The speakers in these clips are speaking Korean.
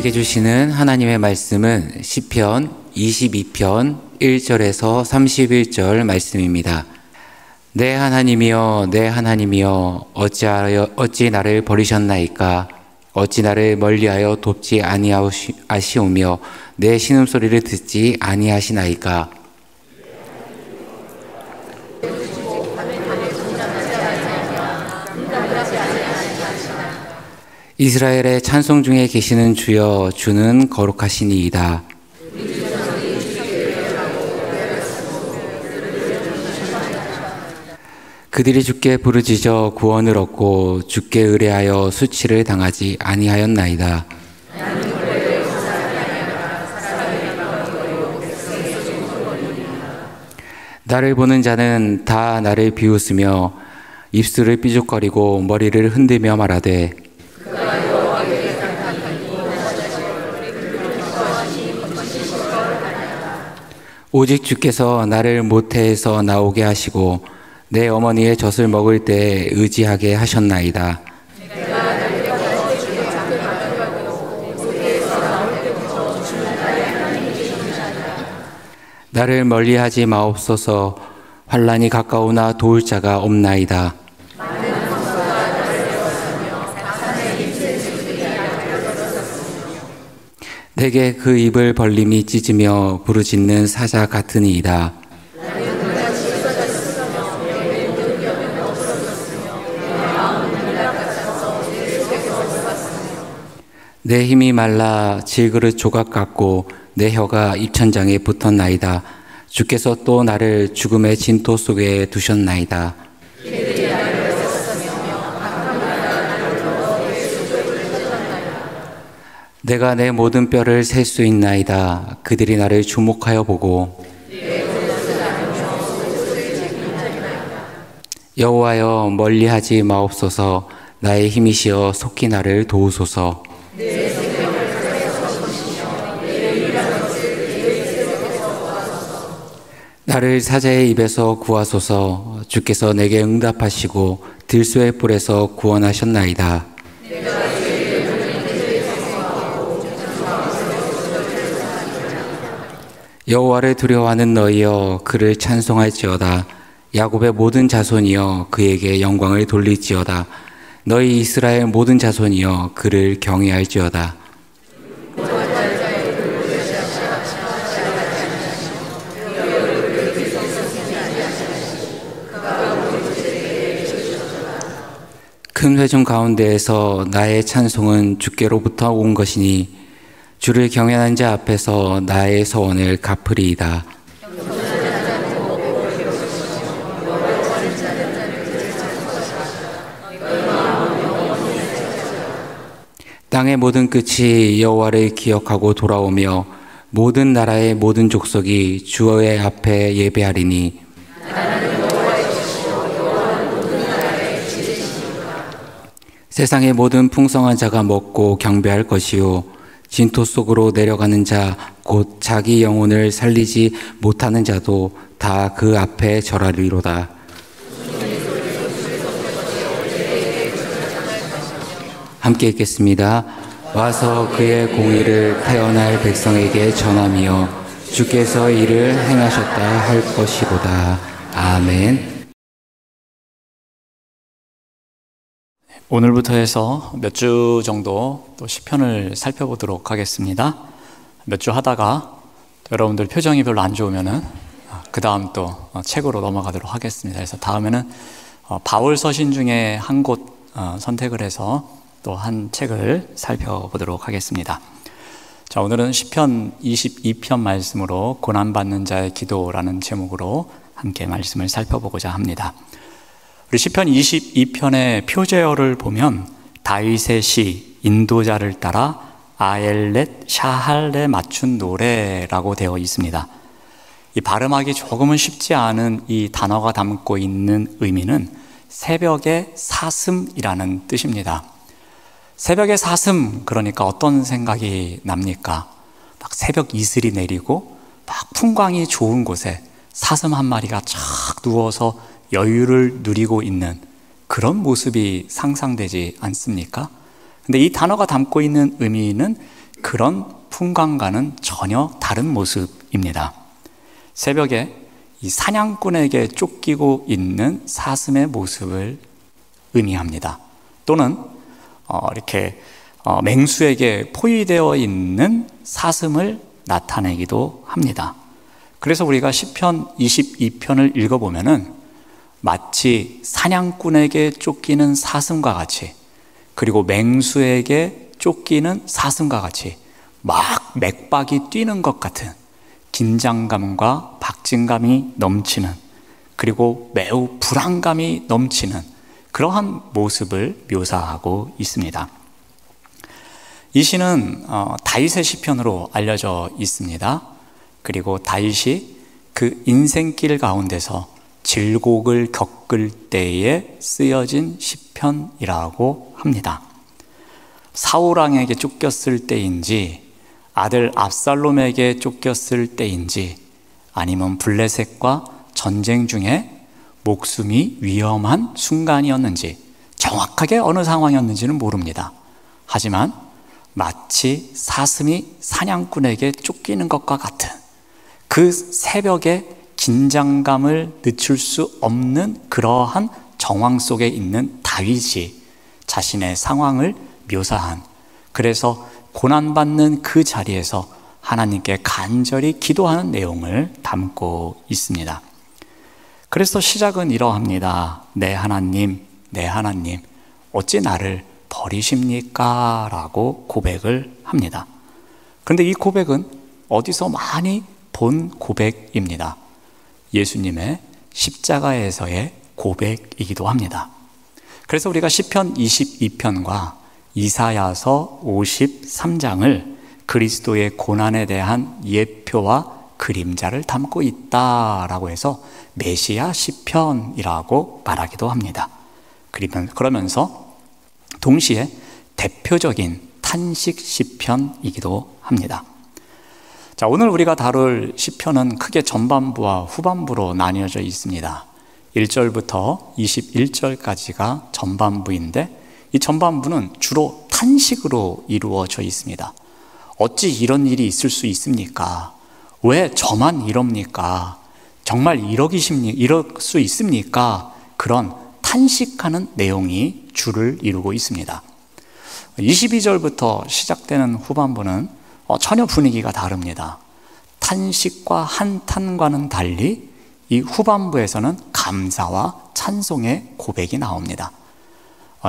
우리에게 주시는 하나님의 말씀은 시편 22편 1절에서 31절 말씀입니다. 내 하나님이여, 내 하나님이여, 어찌 나를 버리셨나이까? 어찌 나를 멀리하여 돕지 아니하시오며 내 신음소리를 듣지 아니하시나이까? 이스라엘의 찬송 중에 계시는 주여, 주는 거룩하시니이다. 그들이 주께 부르짖어 구원을 얻고 주께 의뢰하여 수치를 당하지 아니하였나이다. 나를 보는 자는 다 나를 비웃으며 입술을 삐죽거리고 머리를 흔들며 말하되 오직 주께서 나를 모태에서 나오게 하시고 내 어머니의 젖을 먹을 때 의지하게 하셨나이다. 나를 멀리하지 마옵소서. 환난이 가까우나 도울 자가 없나이다. 내게 그 입을 벌림이 찢으며 부르짖는 사자 같으니이다. 내 힘이 말라 질그릇 조각 같고 내 혀가 입천장에 붙었나이다. 주께서 또 나를 죽음의 진토 속에 두셨나이다. 내가 내 모든 뼈를 셀 수 있나이다. 그들이 나를 주목하여 보고 여호와여, 멀리하지 마옵소서. 나의 힘이시여 속히 나를 도우소서. 나를 사자의 입에서 구하소서. 주께서 내게 응답하시고 들소의 뿔에서 구원하셨나이다. 여호와를 두려워하는 너희여, 그를 찬송할지어다. 야곱의 모든 자손이여, 그에게 영광을 돌릴지어다. 너희 이스라엘 모든 자손이여, 그를 경외할지어다. 큰 회중 가운데에서 나의 찬송은 주께로부터 온 것이니 주를 경외하는 자 앞에서 나의 서원을 갚으리이다. 땅의 모든 끝이 여호와를 기억하고 돌아오며 모든 나라의 모든 족속이 주의 앞에 예배하리니 세상의 모든 풍성한 자가 먹고 경배할 것이요 진토 속으로 내려가는 자 곧 자기 영혼을 살리지 못하는 자도 다 그 앞에 절하리로다. 함께 읽겠습니다. 와서 그의 공의를 태어날 백성에게 전하며 주께서 이를 행하셨다 할 것이로다. 아멘. 오늘부터 해서 몇 주 정도 또 시편을 살펴보도록 하겠습니다. 몇 주 하다가 여러분들 표정이 별로 안 좋으면은 그 다음 또 책으로 넘어가도록 하겠습니다. 그래서 다음에는 바울 서신 중에 한 곳 선택을 해서 또 한 책을 살펴보도록 하겠습니다. 자, 오늘은 시편 22편 말씀으로 고난받는 자의 기도라는 제목으로 함께 말씀을 살펴보고자 합니다. 우리 시편 22편의 표제어를 보면 다윗의 시, 인도자를 따라 아엘렛 샤할에 맞춘 노래라고 되어 있습니다. 이 발음하기 조금은 쉽지 않은 이 단어가 담고 있는 의미는 새벽의 사슴이라는 뜻입니다. 새벽의 사슴, 그러니까 어떤 생각이 납니까? 막 새벽 이슬이 내리고 막 풍광이 좋은 곳에 사슴 한 마리가 쫙 누워서 여유를 누리고 있는 그런 모습이 상상되지 않습니까? 근데 이 단어가 담고 있는 의미는 그런 풍광과는 전혀 다른 모습입니다. 새벽에 이 사냥꾼에게 쫓기고 있는 사슴의 모습을 의미합니다. 또는 이렇게 맹수에게 포위되어 있는 사슴을 나타내기도 합니다. 그래서 우리가 시편 22편을 읽어보면은 마치 사냥꾼에게 쫓기는 사슴과 같이, 그리고 맹수에게 쫓기는 사슴과 같이 막 맥박이 뛰는 것 같은 긴장감과 박진감이 넘치는, 그리고 매우 불안감이 넘치는 그러한 모습을 묘사하고 있습니다. 이 시는 다윗의 시편으로 알려져 있습니다. 그리고 다윗이 그 인생길 가운데서 질곡을 겪을 때에 쓰여진 시편이라고 합니다. 사울왕에게 쫓겼을 때인지, 아들 압살롬에게 쫓겼을 때인지, 아니면 블레셋과 전쟁 중에 목숨이 위험한 순간이었는지, 정확하게 어느 상황이었는지는 모릅니다. 하지만 마치 사슴이 사냥꾼에게 쫓기는 것과 같은 그 새벽에 긴장감을 늦출 수 없는 그러한 정황 속에 있는 다윗이 자신의 상황을 묘사한, 그래서 고난받는 그 자리에서 하나님께 간절히 기도하는 내용을 담고 있습니다. 그래서 시작은 이러합니다. 내 하나님, 어찌 나를 버리십니까? 라고 고백을 합니다. 그런데 이 고백은 어디서 많이 본 고백입니다. 예수님의 십자가에서의 고백이기도 합니다. 그래서 우리가 시편 22편과 이사야서 53장을 그리스도의 고난에 대한 예표와 그림자를 담고 있다라고 해서 메시아 시편이라고 말하기도 합니다. 그러면서 동시에 대표적인 탄식 시편이기도 합니다. 자, 오늘 우리가 다룰 시편은 크게 전반부와 후반부로 나뉘어져 있습니다. 1절부터 21절까지가 전반부인데, 이 전반부는 주로 탄식으로 이루어져 있습니다. 어찌 이런 일이 있을 수 있습니까? 왜 저만 이럽니까? 정말 이럴 수 있습니까? 그런 탄식하는 내용이 주를 이루고 있습니다. 22절부터 시작되는 후반부는 전혀 분위기가 다릅니다. 탄식과 한탄과는 달리 이 후반부에서는 감사와 찬송의 고백이 나옵니다.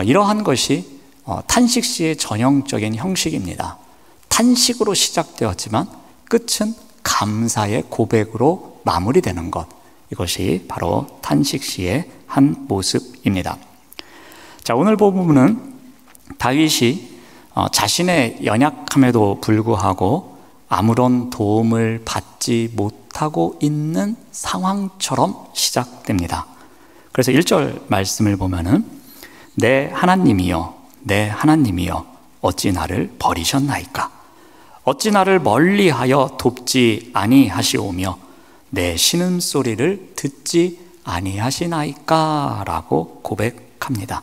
이러한 것이 탄식시의 전형적인 형식입니다. 탄식으로 시작되었지만 끝은 감사의 고백으로 마무리되는 것, 이것이 바로 탄식시의 한 모습입니다. 자, 오늘 본문은 다윗이 자신의 연약함에도 불구하고 아무런 도움을 받지 못하고 있는 상황처럼 시작됩니다. 그래서 1절 말씀을 보면은 내 하나님이여 어찌 나를 버리셨나이까? 어찌 나를 멀리하여 돕지 아니하시오며 내 신음소리를 듣지 아니하시나이까? 라고 고백합니다.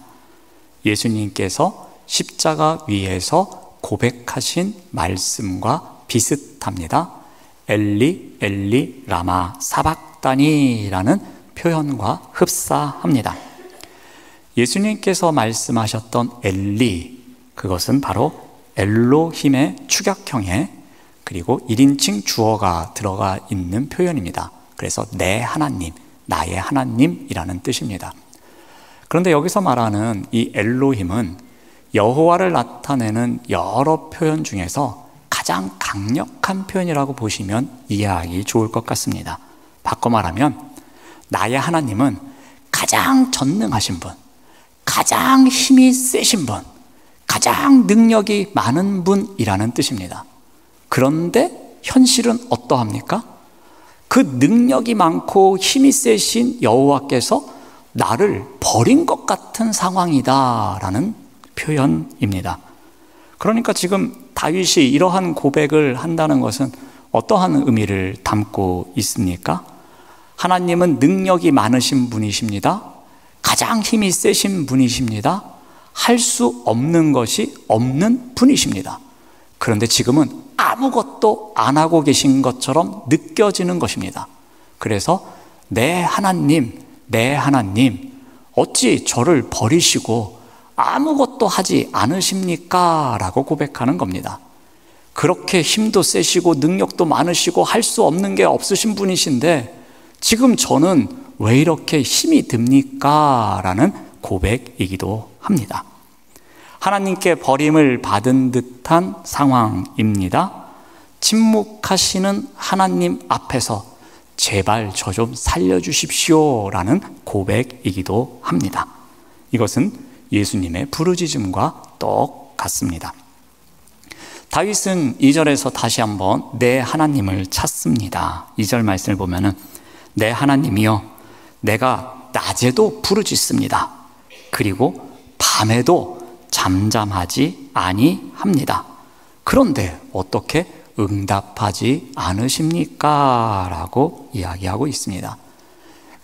예수님께서 십자가 위에서 고백하신 말씀과 비슷합니다. 엘리 엘리 라마 사박다니라는 표현과 흡사합니다. 예수님께서 말씀하셨던 엘리, 그것은 바로 엘로힘의 축약형에 그리고 1인칭 주어가 들어가 있는 표현입니다. 그래서 내 하나님, 나의 하나님이라는 뜻입니다. 그런데 여기서 말하는 이 엘로힘은 여호와를 나타내는 여러 표현 중에서 가장 강력한 표현이라고 보시면 이해하기 좋을 것 같습니다. 바꿔 말하면 나의 하나님은 가장 전능하신 분, 가장 힘이 세신 분, 가장 능력이 많은 분이라는 뜻입니다. 그런데 현실은 어떠합니까? 그 능력이 많고 힘이 세신 여호와께서 나를 버린 것 같은 상황이다라는 표현입니다. 그러니까 지금 다윗이 이러한 고백을 한다는 것은 어떠한 의미를 담고 있습니까? 하나님은 능력이 많으신 분이십니다. 가장 힘이 세신 분이십니다. 할 수 없는 것이 없는 분이십니다. 그런데 지금은 아무것도 안 하고 계신 것처럼 느껴지는 것입니다. 그래서 내 하나님, 어찌 저를 버리시고 아무것도 하지 않으십니까? 라고 고백하는 겁니다. 그렇게 힘도 세시고 능력도 많으시고 할 수 없는 게 없으신 분이신데 지금 저는 왜 이렇게 힘이 듭니까? 라는 고백이기도 합니다. 하나님께 버림을 받은 듯한 상황입니다. 침묵하시는 하나님 앞에서 제발 저 좀 살려주십시오 라는 고백이기도 합니다. 이것은 예수님의 부르짖음과 똑같습니다. 다윗은 2절에서 다시 한번 내 하나님을 찾습니다. 2절 말씀을 보면은 내 하나님이여 내가 낮에도 부르짖습니다. 그리고 밤에도 잠잠하지 아니합니다. 그런데 어떻게 응답하지 않으십니까? 라고 이야기하고 있습니다.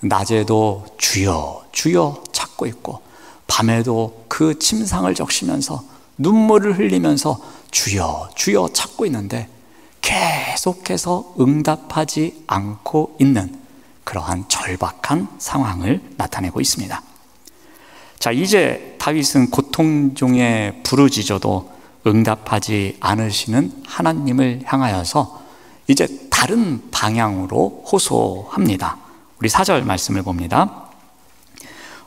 낮에도 주여 주여 찾고 있고 밤에도 그 침상을 적시면서 눈물을 흘리면서 주여 주여 찾고 있는데 계속해서 응답하지 않고 있는 그러한 절박한 상황을 나타내고 있습니다. 자, 이제 다윗은 고통 중에 부르짖어도 응답하지 않으시는 하나님을 향하여서 이제 다른 방향으로 호소합니다. 우리 4절 말씀을 봅니다.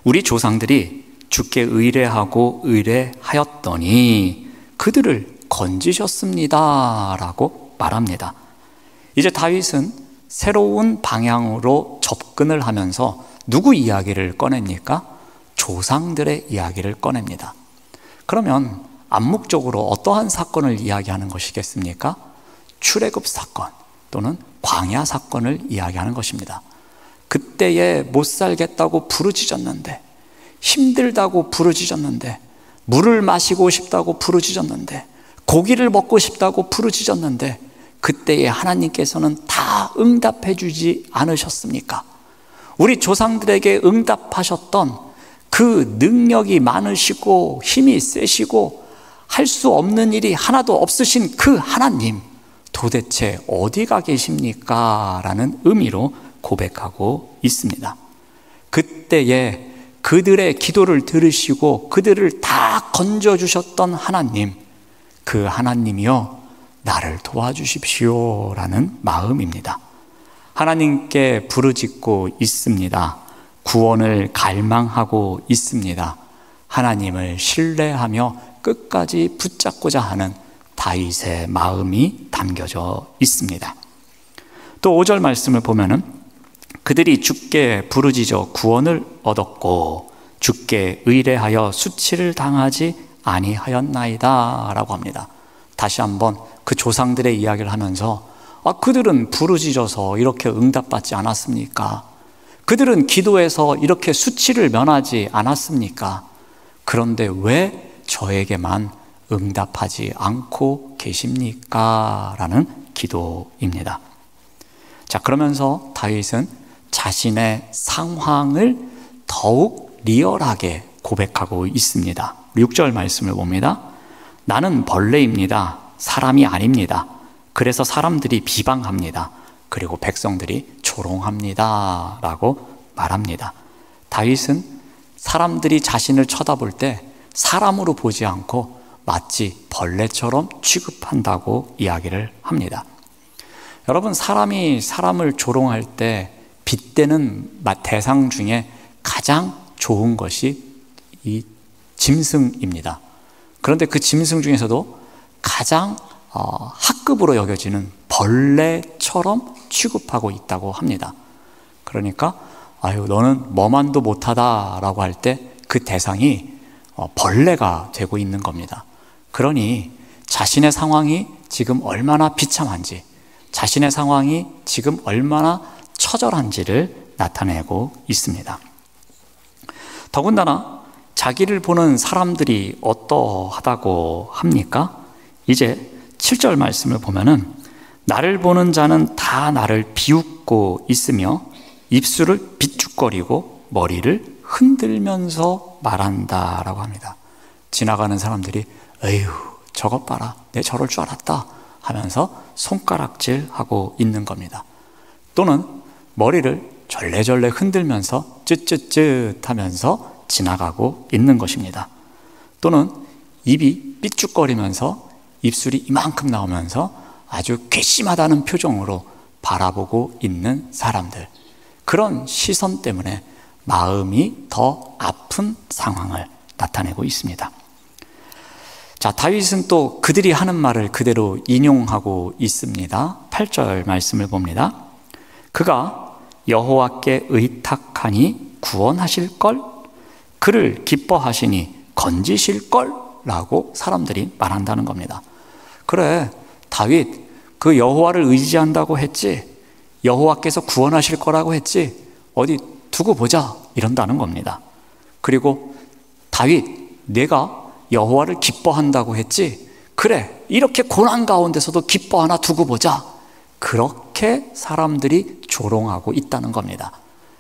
우리 조상들이 주께 의뢰하고 의뢰하였더니 그들을 건지셨습니다 라고 말합니다. 이제 다윗은 새로운 방향으로 접근을 하면서 누구 이야기를 꺼냅니까? 조상들의 이야기를 꺼냅니다. 그러면 암묵적으로 어떠한 사건을 이야기하는 것이겠습니까? 출애굽 사건 또는 광야 사건을 이야기하는 것입니다. 그때에 못 살겠다고 부르짖었는데, 힘들다고 부르짖었는데, 물을 마시고 싶다고 부르짖었는데, 고기를 먹고 싶다고 부르짖었는데 그때에 하나님께서는 다 응답해 주지 않으셨습니까? 우리 조상들에게 응답하셨던 그 능력이 많으시고 힘이 세시고 할 수 없는 일이 하나도 없으신 그 하나님 도대체 어디가 계십니까? 라는 의미로 고백하고 있습니다. 그때에 그들의 기도를 들으시고 그들을 다 건져주셨던 하나님, 그 하나님이여 나를 도와주십시오 라는 마음입니다. 하나님께 부르짖고 있습니다. 구원을 갈망하고 있습니다. 하나님을 신뢰하며 끝까지 붙잡고자 하는 다윗의 마음이 담겨져 있습니다. 또 5절 말씀을 보면은 그들이 주께 부르짖어 구원을 얻었고 주께 의뢰하여 수치를 당하지 아니하였나이다 라고 합니다. 다시 한번 그 조상들의 이야기를 하면서 그들은 부르짖어서 이렇게 응답받지 않았습니까? 그들은 기도해서 이렇게 수치를 면하지 않았습니까? 그런데 왜 저에게만 응답하지 않고 계십니까? 라는 기도입니다. 자, 그러면서 다윗은 자신의 상황을 더욱 리얼하게 고백하고 있습니다. 6절 말씀을 봅니다. 나는 벌레입니다. 사람이 아닙니다. 그래서 사람들이 비방합니다. 그리고 백성들이 조롱합니다 라고 말합니다. 다윗은 사람들이 자신을 쳐다볼 때 사람으로 보지 않고 마치 벌레처럼 취급한다고 이야기를 합니다. 여러분, 사람이 사람을 조롱할 때 빗대는 대상 중에 가장 좋은 것이 이 짐승입니다. 그런데 그 짐승 중에서도 가장 하급으로 여겨지는 벌레처럼 취급하고 있다고 합니다. 그러니까 너는 뭐만도 못하다 라고 할 때 그 대상이 벌레가 되고 있는 겁니다. 그러니 자신의 상황이 지금 얼마나 비참한지, 자신의 상황이 지금 얼마나 처절한지를 나타내고 있습니다. 더군다나 자기를 보는 사람들이 어떠하다고 합니까? 이제 7절 말씀을 보면은 나를 보는 자는 다 나를 비웃고 있으며 입술을 비죽거리고 머리를 흔들면서 말한다라고 합니다. 지나가는 사람들이 에휴 저것 봐라, 내 저럴 줄 알았다 하면서 손가락질하고 있는 겁니다. 또는 머리를 절레절레 흔들면서 쯧쯧쯧 하면서 지나가고 있는 것입니다. 또는 입이 삐죽거리면서 입술이 이만큼 나오면서 아주 괘씸하다는 표정으로 바라보고 있는 사람들, 그런 시선 때문에 마음이 더 아픈 상황을 나타내고 있습니다. 자, 다윗은 또 그들이 하는 말을 그대로 인용하고 있습니다. 8절 말씀을 봅니다. 그가 여호와께 의탁하니 구원하실걸? 그를 기뻐하시니 건지실걸? 라고 사람들이 말한다는 겁니다. 그래, 다윗 그 여호와를 의지한다고 했지, 여호와께서 구원하실 거라고 했지, 어디 두고 보자 이런다는 겁니다. 그리고 다윗, 내가 여호와를 기뻐한다고 했지, 그래, 이렇게 고난 가운데서도 기뻐 하나 두고 보자, 그렇게 사람들이 조롱하고 있다는 겁니다.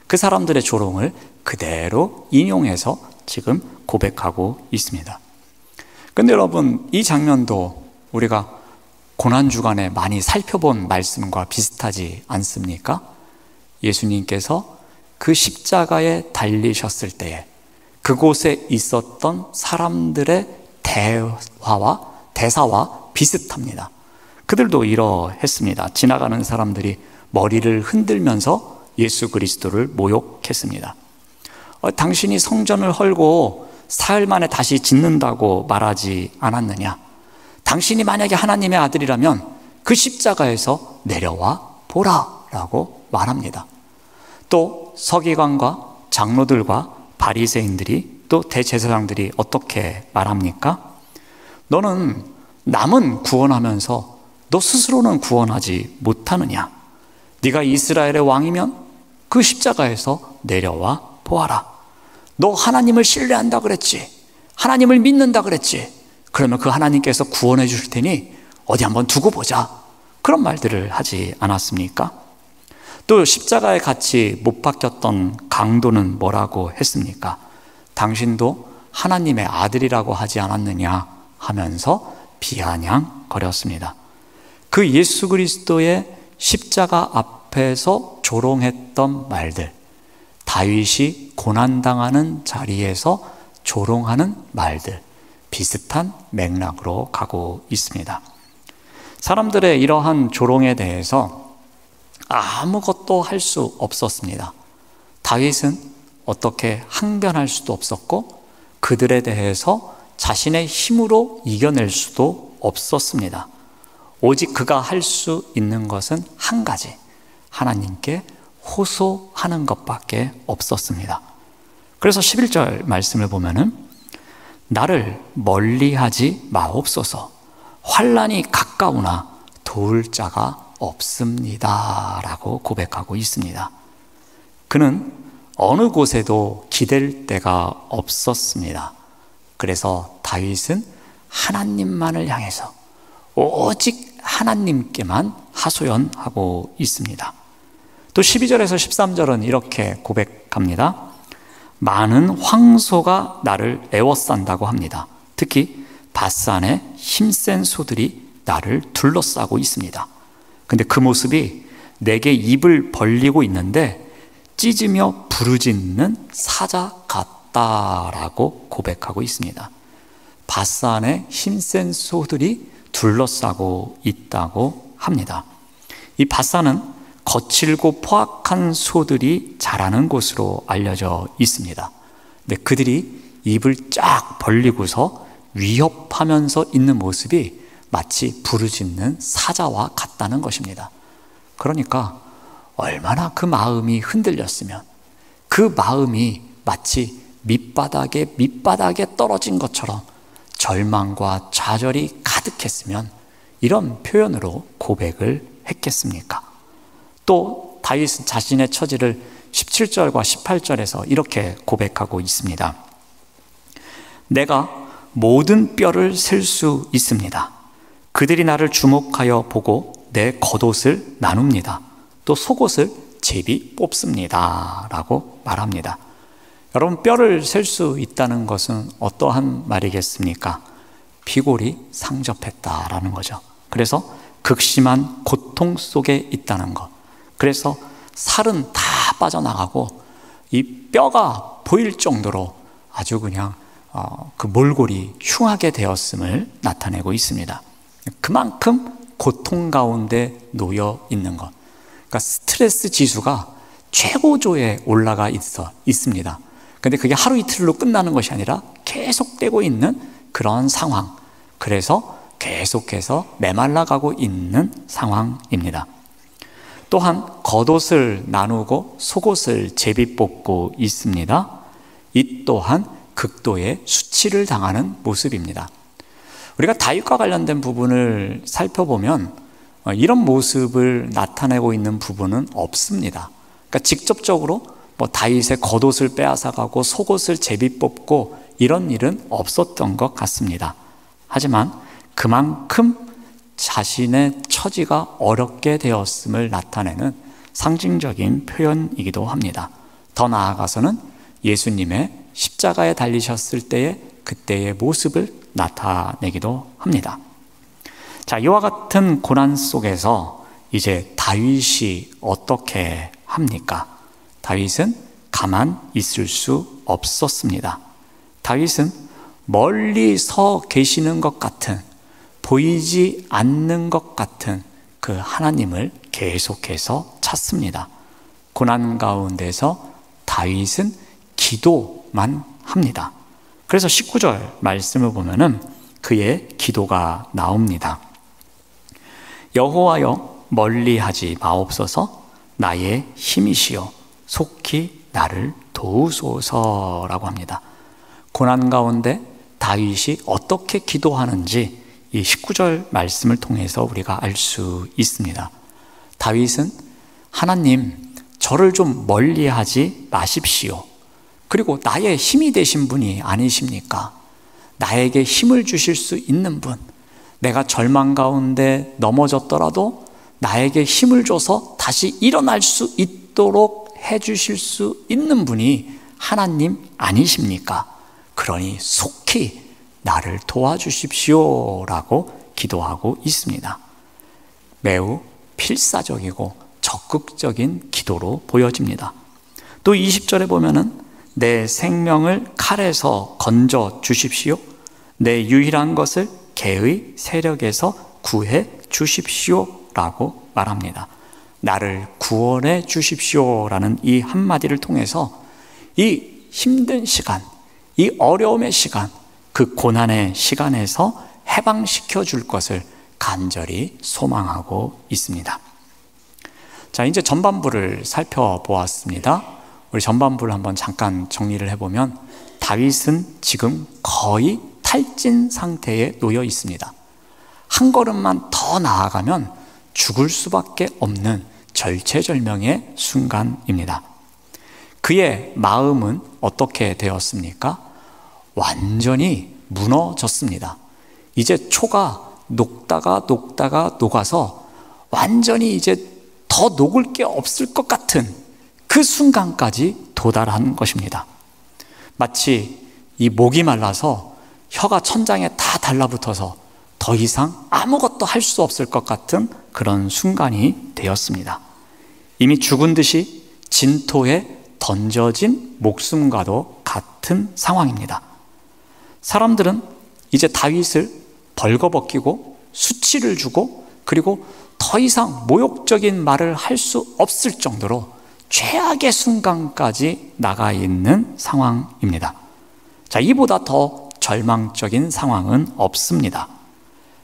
그 사람들의 조롱을 그대로 인용해서 지금 고백하고 있습니다. 근데 여러분, 이 장면도 우리가 고난주간에 많이 살펴본 말씀과 비슷하지 않습니까? 예수님께서 그 십자가에 달리셨을 때에 그곳에 있었던 사람들의 대사와 비슷합니다. 그들도 이러했습니다. 지나가는 사람들이 머리를 흔들면서 예수 그리스도를 모욕했습니다. 당신이 성전을 헐고 사흘 만에 다시 짓는다고 말하지 않았느냐? 당신이 만약에 하나님의 아들이라면 그 십자가에서 내려와 보라 라고 말합니다. 또 서기관과 장로들과 바리새인들이, 또 대제사장들이 어떻게 말합니까? 너는 남은 구원하면서 너 스스로는 구원하지 못하느냐? 네가 이스라엘의 왕이면 그 십자가에서 내려와 보아라. 너 하나님을 신뢰한다 그랬지, 하나님을 믿는다 그랬지, 그러면 그 하나님께서 구원해 주실 테니 어디 한번 두고 보자, 그런 말들을 하지 않았습니까? 또 십자가에 같이 못 박혔던 강도는 뭐라고 했습니까? 당신도 하나님의 아들이라고 하지 않았느냐 하면서 비아냥거렸습니다. 그 예수 그리스도의 십자가 앞에서 조롱했던 말들, 다윗이 고난당하는 자리에서 조롱하는 말들, 비슷한 맥락으로 가고 있습니다. 사람들의 이러한 조롱에 대해서 아무것도 할 수 없었습니다. 다윗은 어떻게 항변할 수도 없었고 그들에 대해서 자신의 힘으로 이겨낼 수도 없었습니다. 오직 그가 할 수 있는 것은 한 가지, 하나님께 호소하는 것밖에 없었습니다. 그래서 11절 말씀을 보면은 나를 멀리하지 마옵소서, 환난이 가까우나 도울 자가 없습니다 라고 고백하고 있습니다. 그는 어느 곳에도 기댈 데가 없었습니다. 그래서 다윗은 하나님만을 향해서 오직 하나님께만 하소연하고 있습니다. 또 12절에서 13절은 이렇게 고백합니다. 많은 황소가 나를 애워싼다고 합니다. 특히 바산의 힘센 소들이 나를 둘러싸고 있습니다. 근데 그 모습이 내게 입을 벌리고 있는데 찢으며 부르짖는 사자 같다라고 고백하고 있습니다. 바산의 힘센 소들이 둘러싸고 있다고 합니다. 이 바산은 거칠고 포악한 소들이 자라는 곳으로 알려져 있습니다. 근데 그들이 입을 쫙 벌리고서 위협하면서 있는 모습이 마치 부르짖는 사자와 같다는 것입니다. 그러니까 얼마나 그 마음이 흔들렸으면, 그 마음이 마치 밑바닥에 떨어진 것처럼 절망과 좌절이 가득했으면 이런 표현으로 고백을 했겠습니까? 또 다윗은 자신의 처지를 17절과 18절에서 이렇게 고백하고 있습니다. 내가 모든 뼈를 셀 수 있습니다. 그들이 나를 주목하여 보고 내 겉옷을 나눕니다. 또 속옷을 제비 뽑습니다 라고 말합니다. 여러분, 뼈를 셀 수 있다는 것은 어떠한 말이겠습니까? 피골이 상접했다라는 거죠. 그래서 극심한 고통 속에 있다는 것. 그래서 살은 다 빠져나가고 이 뼈가 보일 정도로 아주 그냥 그 몰골이 흉하게 되었음을 나타내고 있습니다. 그만큼 고통 가운데 놓여 있는 것. 그러니까 스트레스 지수가 최고조에 올라가 있습니다. 근데 그게 하루 이틀로 끝나는 것이 아니라 계속되고 있는 그런 상황. 그래서 계속해서 메말라가고 있는 상황입니다. 또한 겉옷을 나누고 속옷을 제비 뽑고 있습니다. 이 또한 극도의 수치를 당하는 모습입니다. 우리가 다윗과 관련된 부분을 살펴보면 이런 모습을 나타내고 있는 부분은 없습니다. 그러니까 직접적으로 다윗의 겉옷을 빼앗아가고 속옷을 제비 뽑고 이런 일은 없었던 것 같습니다. 하지만 그만큼 자신의 처지가 어렵게 되었음을 나타내는 상징적인 표현이기도 합니다. 더 나아가서는 예수님의 십자가에 달리셨을 때의 그때의 모습을 나타내기도 합니다. 자, 이와 같은 고난 속에서 이제 다윗이 어떻게 합니까? 다윗은 가만 있을 수 없었습니다. 다윗은 멀리 서 계시는 것 같은, 보이지 않는 것 같은 그 하나님을 계속해서 찾습니다. 고난 가운데서 다윗은 기도만 합니다. 그래서 19절 말씀을 보면은 그의 기도가 나옵니다. 여호와여 멀리하지 마옵소서. 나의 힘이시여 속히 나를 도우소서라고 합니다. 고난 가운데 다윗이 어떻게 기도하는지 이 19절 말씀을 통해서 우리가 알 수 있습니다. 다윗은 하나님, 저를 좀 멀리하지 마십시오. 그리고 나의 힘이 되신 분이 아니십니까? 나에게 힘을 주실 수 있는 분, 내가 절망 가운데 넘어졌더라도 나에게 힘을 줘서 다시 일어날 수 있도록 해주실 수 있는 분이 하나님 아니십니까? 그러니 속히 나를 도와주십시오 라고 기도하고 있습니다. 매우 필사적이고 적극적인 기도로 보여집니다. 또 20절에 보면은 내 생명을 칼에서 건져 주십시오. 내 유일한 것을 개의 세력에서 구해 주십시오 라고 말합니다. 나를 구원해 주십시오 라는 이 한마디를 통해서 이 힘든 시간, 이 어려움의 시간, 그 고난의 시간에서 해방시켜 줄 것을 간절히 소망하고 있습니다. 자, 이제 전반부를 살펴보았습니다. 우리 전반부를 한번 잠깐 정리를 해보면 다윗은 지금 거의 탈진 상태에 놓여 있습니다. 한 걸음만 더 나아가면 죽을 수밖에 없는 절체절명의 순간입니다. 그의 마음은 어떻게 되었습니까? 완전히 무너졌습니다. 이제 초가 녹다가 녹아서 완전히 이제 더 녹을 게 없을 것 같은 그 순간까지 도달한 것입니다. 마치 이 목이 말라서 혀가 천장에 다 달라붙어서 더 이상 아무것도 할 수 없을 것 같은 그런 순간이 되었습니다. 이미 죽은 듯이 진토에 던져진 목숨과도 같은 상황입니다. 사람들은 이제 다윗을 벌거벗기고 수치를 주고 그리고 더 이상 모욕적인 말을 할 수 없을 정도로 최악의 순간까지 나가 있는 상황입니다. 자, 이보다 더 절망적인 상황은 없습니다.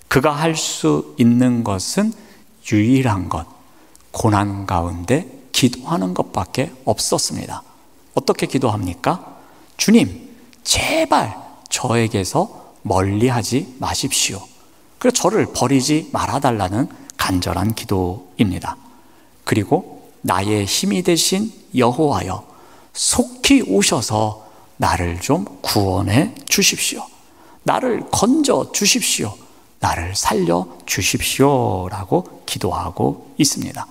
그가 할 수 있는 것은 유일한 것, 고난 가운데 기도하는 것밖에 없었습니다. 어떻게 기도합니까? 주님, 제발 저에게서 멀리하지 마십시오. 그리고 저를 버리지 말아달라는 간절한 기도입니다. 그리고 나의 힘이 되신 여호와여, 속히 오셔서 나를 좀 구원해 주십시오. 나를 건져 주십시오. 나를 살려 주십시오 라고 기도하고 있습니다.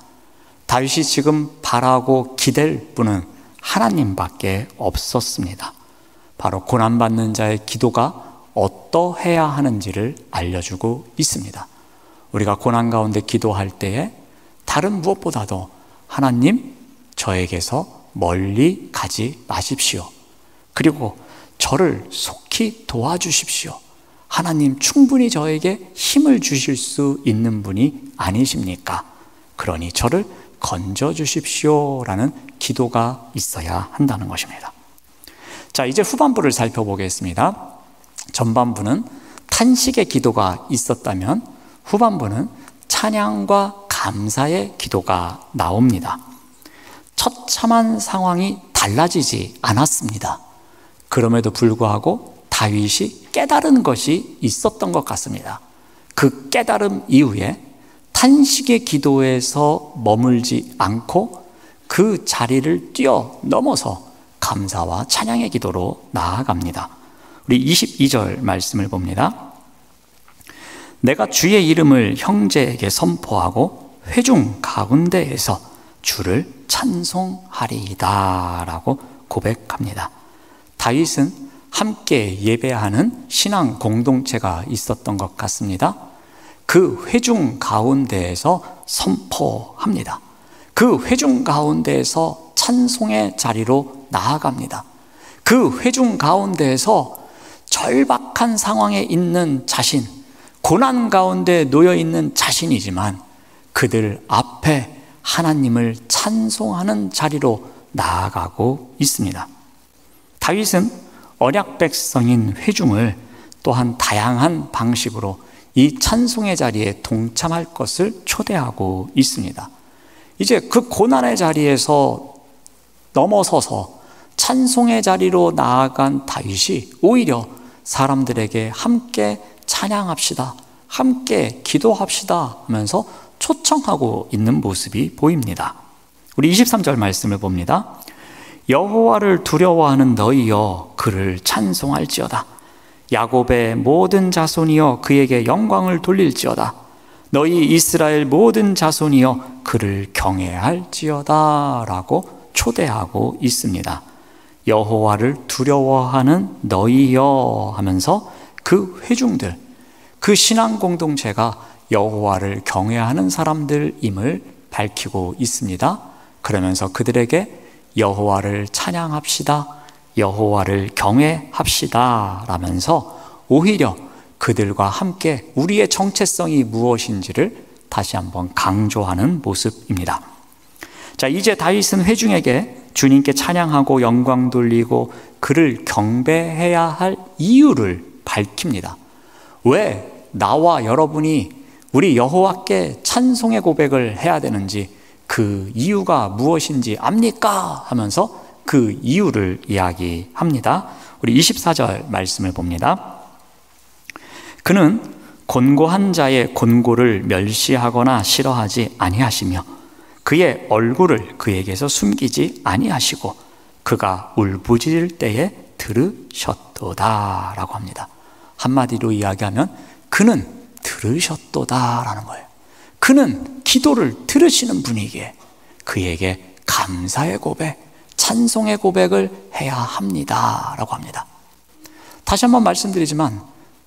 다윗이 지금 바라고 기댈 분은 하나님밖에 없었습니다. 바로 고난받는 자의 기도가 어떠해야 하는지를 알려주고 있습니다. 우리가 고난 가운데 기도할 때에 다른 무엇보다도 하나님, 저에게서 멀리 가지 마십시오. 그리고 저를 속히 도와주십시오. 하나님, 충분히 저에게 힘을 주실 수 있는 분이 아니십니까? 그러니 저를 건져주십시오 라는 기도가 있어야 한다는 것입니다. 자, 이제 후반부를 살펴보겠습니다. 전반부는 탄식의 기도가 있었다면 후반부는 찬양과 감사의 기도가 나옵니다. 처참한 상황이 달라지지 않았습니다. 그럼에도 불구하고 다윗이 깨달은 것이 있었던 것 같습니다. 그 깨달음 이후에 탄식의 기도에서 머물지 않고 그 자리를 뛰어넘어서 감사와 찬양의 기도로 나아갑니다. 우리 22절 말씀을 봅니다. 내가 주의 이름을 형제에게 선포하고 회중 가운데에서 주를 찬송하리이다 라고 고백합니다. 다윗은 함께 예배하는 신앙 공동체가 있었던 것 같습니다. 그 회중 가운데에서 선포합니다. 그 회중 가운데에서 찬송의 자리로 나아갑니다. 그 회중 가운데에서 절박한 상황에 있는 자신, 고난 가운데 놓여 있는 자신이지만 그들 앞에 하나님을 찬송하는 자리로 나아가고 있습니다. 다윗은 언약 백성인 회중을 또한 다양한 방식으로 이 찬송의 자리에 동참할 것을 초대하고 있습니다. 이제 그 고난의 자리에서 넘어서서 찬송의 자리로 나아간 다윗이 오히려 사람들에게 함께 찬양합시다, 함께 기도합시다 하면서 초청하고 있는 모습이 보입니다. 우리 23절 말씀을 봅니다. 여호와를 두려워하는 너희여 그를 찬송할지어다. 야곱의 모든 자손이여 그에게 영광을 돌릴지어다. 너희 이스라엘 모든 자손이여 그를 경외할지어다 라고 초대하고 있습니다. 여호와를 두려워하는 너희여 하면서 그 회중들, 그 신앙 공동체가 여호와를 경외하는 사람들임을 밝히고 있습니다. 그러면서 그들에게 여호와를 찬양합시다, 여호와를 경외합시다 라면서 오히려 그들과 함께 우리의 정체성이 무엇인지를 다시 한번 강조하는 모습입니다. 자, 이제 다윗은 회중에게 주님께 찬양하고 영광 돌리고 그를 경배해야 할 이유를 밝힙니다. 왜 나와 여러분이 우리 여호와께 찬송의 고백을 해야 되는지, 그 이유가 무엇인지 압니까? 하면서 그 이유를 이야기합니다. 우리 24절 말씀을 봅니다. 그는 곤고한 자의 곤고를 멸시하거나 싫어하지 아니하시며 그의 얼굴을 그에게서 숨기지 아니하시고 그가 울부짖을 때에 들으셨도다 라고 합니다. 한마디로 이야기하면 그는 들으셨도다라는 거예요. 그는 기도를 들으시는 분이기에 그에게 감사의 고백, 찬송의 고백을 해야 합니다 라고 합니다. 다시 한번 말씀드리지만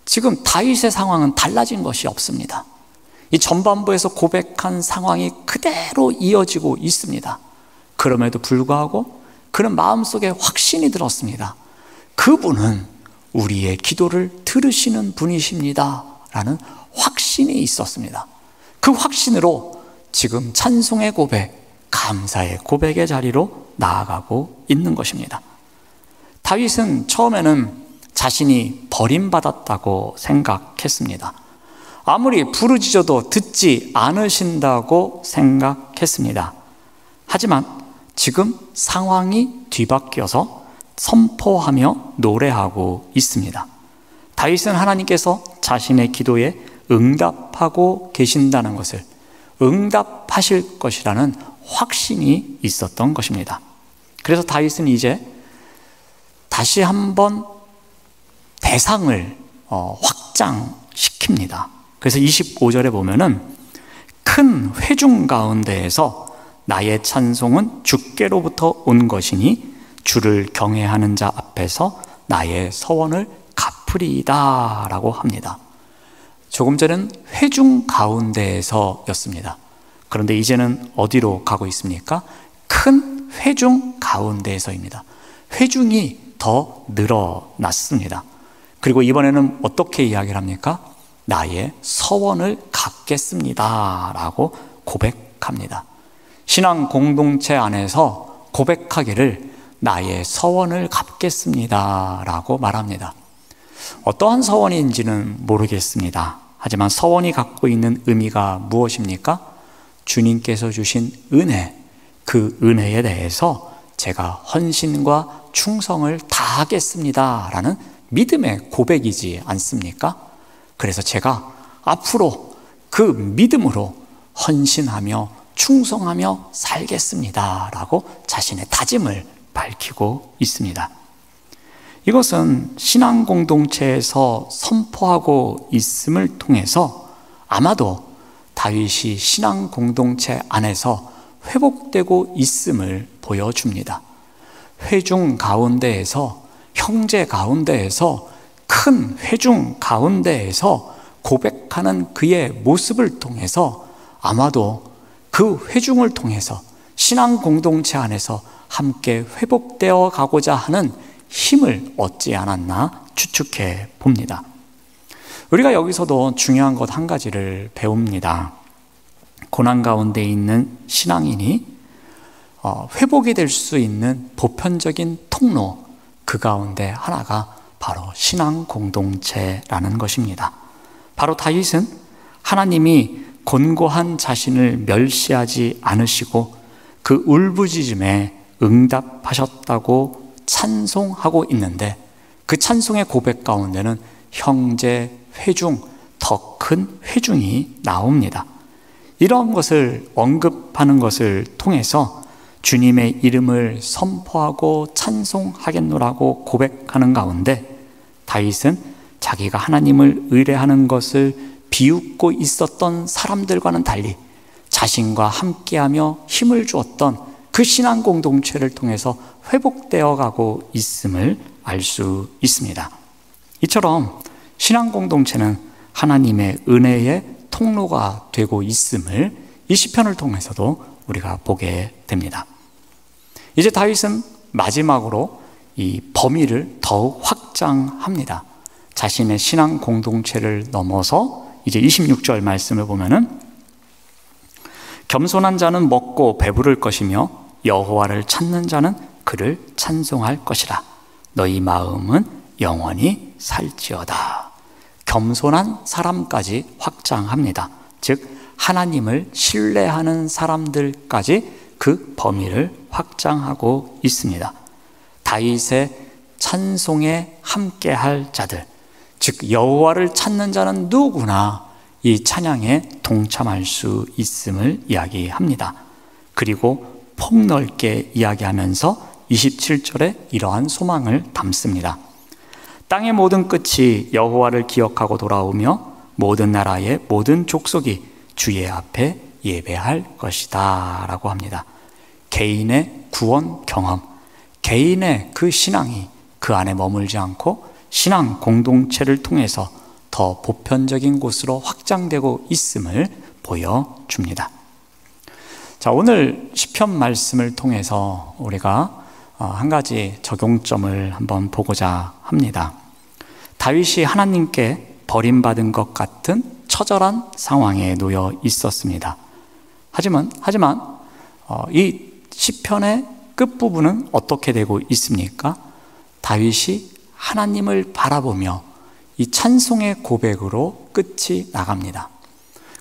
지금 다윗의 상황은 달라진 것이 없습니다. 이 전반부에서 고백한 상황이 그대로 이어지고 있습니다. 그럼에도 불구하고 그는 마음속에 확신이 들었습니다. 그분은 우리의 기도를 들으시는 분이십니다 라는 확신이 있었습니다. 그 확신으로 지금 찬송의 고백, 감사의 고백의 자리로 나아가고 있는 것입니다. 다윗은 처음에는 자신이 버림받았다고 생각했습니다. 아무리 부르짖어도 듣지 않으신다고 생각했습니다. 하지만 지금 상황이 뒤바뀌어서 선포하며 노래하고 있습니다. 다윗은 하나님께서 자신의 기도에 응답하고 계신다는 것을, 응답하실 것이라는 확신이 있었던 것입니다. 그래서 다윗은 이제 다시 한번 대상을 확장시킵니다. 그래서 25절에 보면은 큰 회중 가운데에서 나의 찬송은 주께로부터 온 것이니 주를 경외하는 자 앞에서 나의 서원을 갚으리이다 라고 합니다. 조금 전엔 회중 가운데에서였습니다. 그런데 이제는 어디로 가고 있습니까? 큰 회중 가운데에서입니다. 회중이 더 늘어났습니다. 그리고 이번에는 어떻게 이야기를 합니까? 나의 서원을 갚겠습니다 라고 고백합니다. 신앙 공동체 안에서 고백하기를 나의 서원을 갚겠습니다 라고 말합니다. 어떠한 서원인지는 모르겠습니다. 하지만 서원이 갖고 있는 의미가 무엇입니까? 주님께서 주신 은혜, 그 은혜에 대해서 제가 헌신과 충성을 다하겠습니다 라는 믿음의 고백이지 않습니까? 그래서 제가 앞으로 그 믿음으로 헌신하며 충성하며 살겠습니다 라고 자신의 다짐을 밝히고 있습니다. 이것은 신앙 공동체에서 선포하고 있음을 통해서 아마도 다윗이 신앙 공동체 안에서 회복되고 있음을 보여줍니다. 회중 가운데에서, 형제 가운데에서, 큰 회중 가운데에서 고백하는 그의 모습을 통해서 아마도 그 회중을 통해서 신앙 공동체 안에서 함께 회복되어 가고자 하는 힘을 얻지 않았나 추측해 봅니다. 우리가 여기서도 중요한 것 한 가지를 배웁니다. 고난 가운데 있는 신앙인이 회복이 될 수 있는 보편적인 통로, 그 가운데 하나가 바로 신앙 공동체라는 것입니다. 바로 다윗은 하나님이 곤고한 자신을 멸시하지 않으시고 그 울부짖음에 응답하셨다고 찬송하고 있는데, 그 찬송의 고백 가운데는 형제, 회중, 더 큰 회중이 나옵니다. 이런 것을 언급하는 것을 통해서 주님의 이름을 선포하고 찬송하겠노라고 고백하는 가운데, 다윗은 자기가 하나님을 의뢰하는 것을 비웃고 있었던 사람들과는 달리 자신과 함께하며 힘을 주었던 그 신앙 공동체를 통해서 회복되어 가고 있음을 알 수 있습니다. 이처럼 신앙 공동체는 하나님의 은혜의 통로가 되고 있음을 이 시편을 통해서도 우리가 보게 됩니다. 이제 다윗은 마지막으로 이 범위를 더욱 확장합니다. 자신의 신앙 공동체를 넘어서 이제 26절 말씀을 보면은 겸손한 자는 먹고 배부를 것이며 여호와를 찾는 자는 그를 찬송할 것이라. 너희 마음은 영원히 살지어다. 겸손한 사람까지 확장합니다. 즉 하나님을 신뢰하는 사람들까지 그 범위를 확장하고 있습니다. 다윗의 찬송에 함께할 자들, 즉 여호와를 찾는 자는 누구나 이 찬양에 동참할 수 있음을 이야기합니다. 그리고 폭넓게 이야기하면서 27절에 이러한 소망을 담습니다. 땅의 모든 끝이 여호와를 기억하고 돌아오며 모든 나라의 모든 족속이 주의 앞에 예배할 것이다 라고 합니다. 개인의 구원 경험, 개인의 그 신앙이 그 안에 머물지 않고 신앙 공동체를 통해서 더 보편적인 곳으로 확장되고 있음을 보여줍니다. 자, 오늘 시편 말씀을 통해서 우리가 한 가지 적용점을 한번 보고자 합니다. 다윗이 하나님께 버림받은 것 같은 처절한 상황에 놓여 있었습니다. 하지만 이 시편의 끝부분은 어떻게 되고 있습니까? 다윗이 하나님을 바라보며 이 찬송의 고백으로 끝이 나갑니다.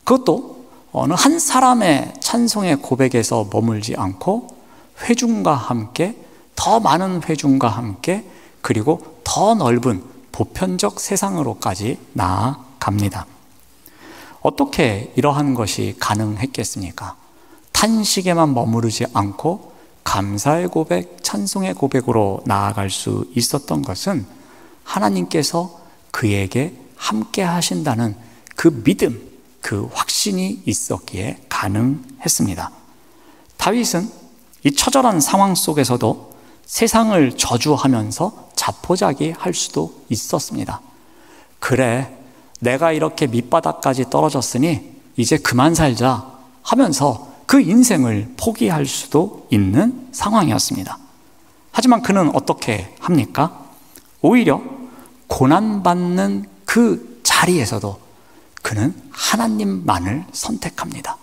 그것도 어느 한 사람의 찬송의 고백에서 머물지 않고 회중과 함께, 더 많은 회중과 함께, 그리고 더 넓은 보편적 세상으로까지 나아갑니다. 어떻게 이러한 것이 가능했겠습니까? 탄식에만 머무르지 않고 감사의 고백, 찬송의 고백으로 나아갈 수 있었던 것은 하나님께서 그에게 함께 하신다는 그 믿음, 그 확신이 있었기에 가능했습니다. 다윗은 이 처절한 상황 속에서도 세상을 저주하면서 자포자기할 수도 있었습니다. 그래, 내가 이렇게 밑바닥까지 떨어졌으니 이제 그만 살자 하면서 그 인생을 포기할 수도 있는 상황이었습니다. 하지만 그는 어떻게 합니까? 오히려 고난받는 그 자리에서도 그는 하나님만을 선택합니다.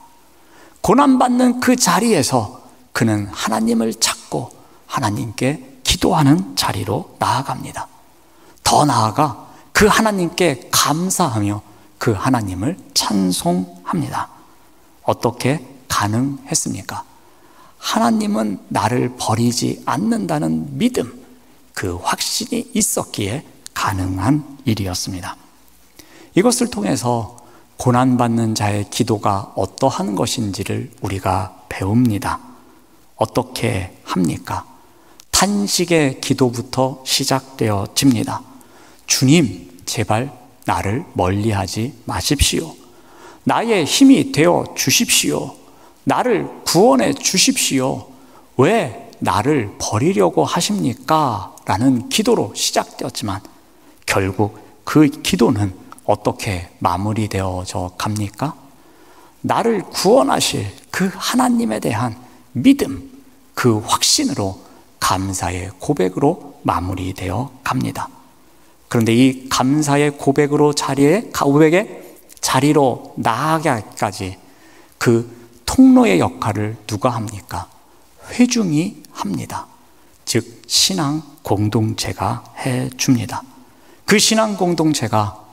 고난받는 그 자리에서 그는 하나님을 찾고 하나님께 기도하는 자리로 나아갑니다. 더 나아가 그 하나님께 감사하며 그 하나님을 찬송합니다. 어떻게 가능했습니까? 하나님은 나를 버리지 않는다는 믿음, 그 확신이 있었기에 가능한 일이었습니다. 이것을 통해서 고난받는 자의 기도가 어떠한 것인지를 우리가 배웁니다. 어떻게 합니까? 탄식의 기도부터 시작되어집니다. 주님, 제발 나를 멀리하지 마십시오. 나의 힘이 되어 주십시오. 나를 구원해 주십시오. 왜 나를 버리려고 하십니까? 라는 기도로 시작되었지만 결국 그 기도는 어떻게 마무리되어져 갑니까? 나를 구원하실 그 하나님에 대한 믿음, 그 확신으로 감사의 고백으로 마무리되어 갑니다. 그런데 이 감사의 고백의 자리로 나아가기까지 그 통로의 역할을 누가 합니까? 회중이 합니다. 즉 신앙 공동체가 해줍니다. 그 신앙 공동체가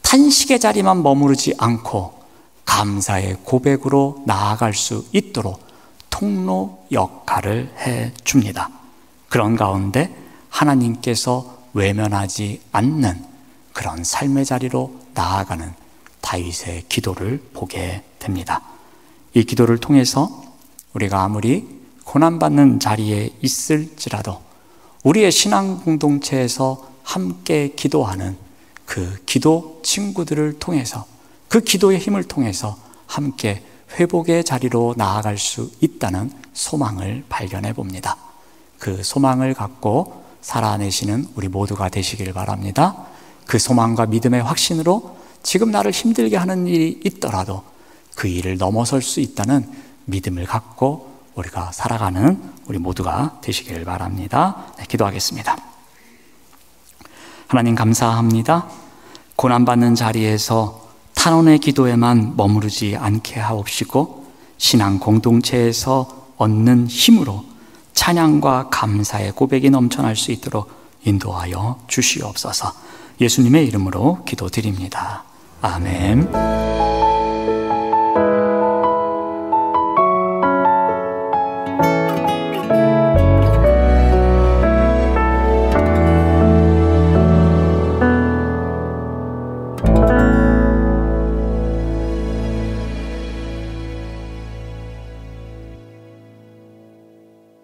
탄식의 자리만 머무르지 않고 감사의 고백으로 나아갈 수 있도록 통로 역할을 해줍니다. 그런 가운데 하나님께서 외면하지 않는 그런 삶의 자리로 나아가는 다윗의 기도를 보게 됩니다. 이 기도를 통해서 우리가 아무리 고난받는 자리에 있을지라도 우리의 신앙 공동체에서 함께 기도하는 그 기도 친구들을 통해서 그 기도의 힘을 통해서 함께 회복의 자리로 나아갈 수 있다는 소망을 발견해 봅니다. 그 소망을 갖고 살아내시는 우리 모두가 되시길 바랍니다. 그 소망과 믿음의 확신으로 지금 나를 힘들게 하는 일이 있더라도 그 일을 넘어설 수 있다는 믿음을 갖고 우리가 살아가는 우리 모두가 되시길 바랍니다. 네, 기도하겠습니다. 하나님 감사합니다. 고난받는 자리에서 탄원의 기도에만 머무르지 않게 하옵시고 신앙 공동체에서 얻는 힘으로 찬양과 감사의 고백이 넘쳐날 수 있도록 인도하여 주시옵소서. 예수님의 이름으로 기도드립니다. 아멘.